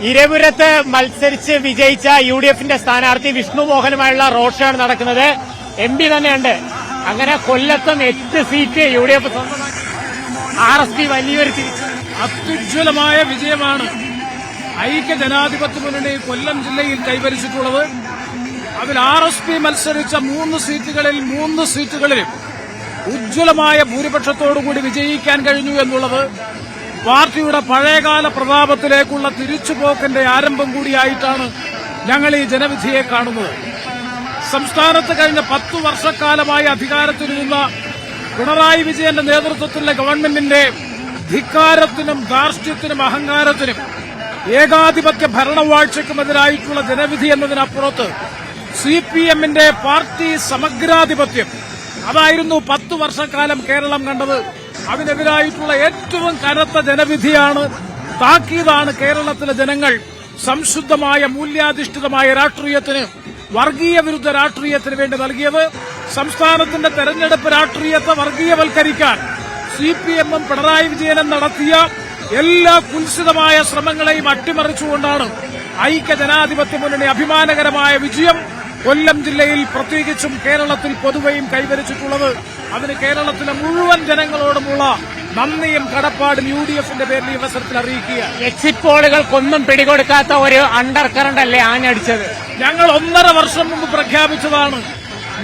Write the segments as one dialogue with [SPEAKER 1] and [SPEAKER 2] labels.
[SPEAKER 1] ഇരപുരത്ത് മത്സരിച്ച് വിജയിച്ച യു.ഡി.എഫിന്റെ സ്ഥാനാർത്ഥി വിഷ്ണു മോഹനുമായുള്ള റോഡ് ഷോ ആണ് നടക്കുന്നത്. MP തന്നെയുണ്ട്. അങ്ങനെ കൊല്ലത്തും 8 സീറ്റ് യു.ഡി.എഫ് സ്വന്തമാക്കി. RSP വലിയൊരു
[SPEAKER 2] അത്യുജ്വലമായ വിജയമാണ് ഐക്യ ജനാധിപത്യ മുന്നണി കൊല്ലം ജില്ലയിൽ കൈവരിച്ചിട്ടുള്ളത്. അതിൽ RSP മത്സരിച്ച 3 സീറ്റുകളിൽ 3 സീറ്റുകളിലും ഉജ്ജ്വലമായ ഭൂരിപക്ഷത്തോടുകൂടി വിജയിക്കാൻ കഴിഞ്ഞു എന്നുള്ളത് പാർട്ടിയുടെ പഴയകാല പ്രതാപത്തിലേക്കുള്ള തിരിച്ചുപോക്കിന്റെ ആരംഭം കൂടിയായിട്ടാണ് ഞങ്ങൾ ഈ ജനവിധിയെ കാണുന്നത്. സംസ്ഥാനത്ത് കഴിഞ്ഞ 10 വർഷക്കാലമായി അധികാരത്തിലിരുന്ന പിണറായി വിജയന്റെ നേതൃത്വത്തിലുള്ള ഗവൺമെന്റിന്റെ ധിക്കാരത്തിനും ധാർഷ്ട്യത്തിനും അഹങ്കാരത്തിനും ഏകാധിപത്യ ഭരണവാഴ്ചയ്ക്കുമെതിരായിട്ടുള്ള ജനവിധി എന്നതിനപ്പുറത്ത് CPMന്റെ പാർട്ടി സമഗ്രാധിപത്യം അതായിരുന്നു 10 വർഷക്കാലം കേരളം കണ്ടത്. അതിനെതിരായിട്ടുള്ള ഏറ്റവും കനത്ത ജനവിധിയാണ്, താക്കീതാണ് കേരളത്തിലെ ജനങ്ങൾ സംശുദ്ധമായ മൂല്യാധിഷ്ഠിതമായ രാഷ്ട്രീയത്തിന്, വർഗീയ വിരുദ്ധ രാഷ്ട്രീയത്തിന് വേണ്ടി നൽകിയത്. സംസ്ഥാനത്തിന്റെ തെരഞ്ഞെടുപ്പ് രാഷ്ട്രീയത്തെ വർഗീയവൽക്കരിക്കാൻ CPMും പിണറായി വിജയനും നടത്തിയ എല്ലാ കുൽസിതമായ ശ്രമങ്ങളെയും അട്ടിമറിച്ചുകൊണ്ടാണ് ഐക്യ ജനാധിപത്യ മുന്നണി അഭിമാനകരമായ വിജയം കൊല്ലം ജില്ലയിൽ പ്രത്യേകിച്ചും കേരളത്തിൽ പൊതുവെയും കൈവരിച്ചിട്ടുള്ളത്. അതിന് കേരളത്തിലെ മുഴുവൻ ജനങ്ങളോടുമുള്ള നന്ദിയും കടപ്പാടും UDFന്റെ പേരിൽ ഈ അവസരത്തിൽ അറിയിക്കുക.
[SPEAKER 1] എക്സിറ്റ് പോളുകൾക്കൊന്നും പിടികൊടുക്കാത്ത ഒരു അണ്ടർ കറണ്ട് അല്ലേ ആഞ്ഞടിച്ചത്?
[SPEAKER 2] ഞങ്ങൾ 1.5 വർഷം മുമ്പ് പ്രഖ്യാപിച്ചതാണ്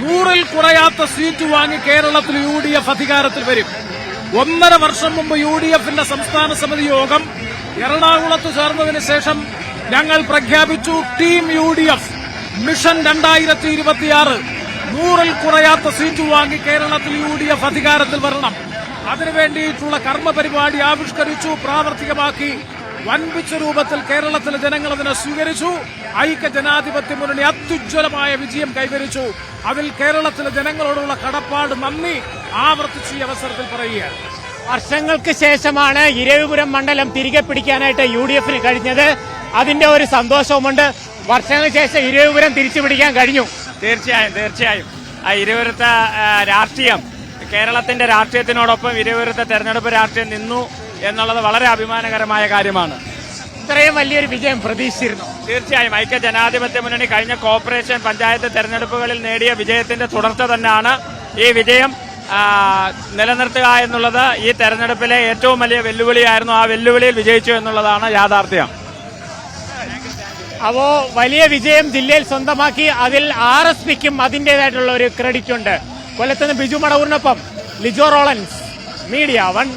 [SPEAKER 2] 100ൽ കുറയാത്ത സീറ്റ് വാങ്ങി കേരളത്തിൽ UDF അധികാരത്തിൽ വരും. 1.5 വർഷം മുമ്പ് UDFന്റെ സംസ്ഥാന സമിതി യോഗം എറണാകുളത്ത് ചേർന്നതിന് ശേഷം ഞങ്ങൾ പ്രഖ്യാപിച്ചു ടീം UDF മിഷൻ 2026 100ൽ കുറയാത്ത സീറ്റ് വാങ്ങി കേരളത്തിൽ UDF അധികാരത്തിൽ വരണം. അതിനുവേണ്ടിയിട്ടുള്ള കർമ്മപരിപാടി ആവിഷ്കരിച്ചു, പ്രാവർത്തികമാക്കി. വൻപിച്ച രൂപത്തിൽ കേരളത്തിലെ ജനങ്ങൾ അതിനെ സ്വീകരിച്ചു. ഐക്യ ജനാധിപത്യ മുന്നണി അത്യുജ്വലമായ വിജയം കൈവരിച്ചു. അതിൽ കേരളത്തിലെ ജനങ്ങളോടുള്ള കടപ്പാട്, നന്ദി ആവർത്തിച്ച് ഈ അവസരത്തിൽ പറയുകയാണ്.
[SPEAKER 1] വർഷങ്ങൾക്ക് ശേഷമാണ് ഇരവിപുരം മണ്ഡലം തിരികെ പിടിക്കാനായിട്ട് UDFന് കഴിഞ്ഞത്. അതിന്റെ ഒരു സന്തോഷവുമുണ്ട്. വർഷങ്ങൾക്ക് ശേഷം ഇരവിപുരം തിരിച്ചു പിടിക്കാൻ കഴിഞ്ഞു.
[SPEAKER 3] തീർച്ചയായും ഇരവിപുരത്തെ രാഷ്ട്രീയം, കേരളത്തിന്റെ രാഷ്ട്രീയത്തിനോടൊപ്പം ഇരവിപുരത്തെ തെരഞ്ഞെടുപ്പ് രാഷ്ട്രീയം നിന്നു എന്നുള്ളത് വളരെ അഭിമാനകരമായ കാര്യമാണ്.
[SPEAKER 1] ഇത്രയും വലിയൊരു വിജയം പ്രതീക്ഷിച്ചിരുന്നു?
[SPEAKER 3] തീർച്ചയായും ഐക്യ ജനാധിപത്യ മുന്നണി കഴിഞ്ഞ കോർപ്പറേഷൻ പഞ്ചായത്ത് തെരഞ്ഞെടുപ്പുകളിൽ നേടിയ വിജയത്തിന്റെ തുടർച്ച തന്നെയാണ്. ഈ വിജയം നിലനിർത്തുക എന്നുള്ളത് ഈ തെരഞ്ഞെടുപ്പിലെ ഏറ്റവും വലിയ വെല്ലുവിളിയായിരുന്നു. ആ വെല്ലുവിളിയിൽ വിജയിച്ചു എന്നുള്ളതാണ് യാഥാർത്ഥ്യം.
[SPEAKER 1] അപ്പോ വലിയ വിജയം ജില്ലയിൽ സ്വന്തമാക്കി. അതിൽ RSPക്കും അതിന്റേതായിട്ടുള്ള ഒരു ക്രെഡിറ്റ് ഉണ്ട്. കൊല്ലത്തുനിന്ന് ബിജു മടവൂരിനൊപ്പം ലിജോ റോളൻസ്, മീഡിയ 1.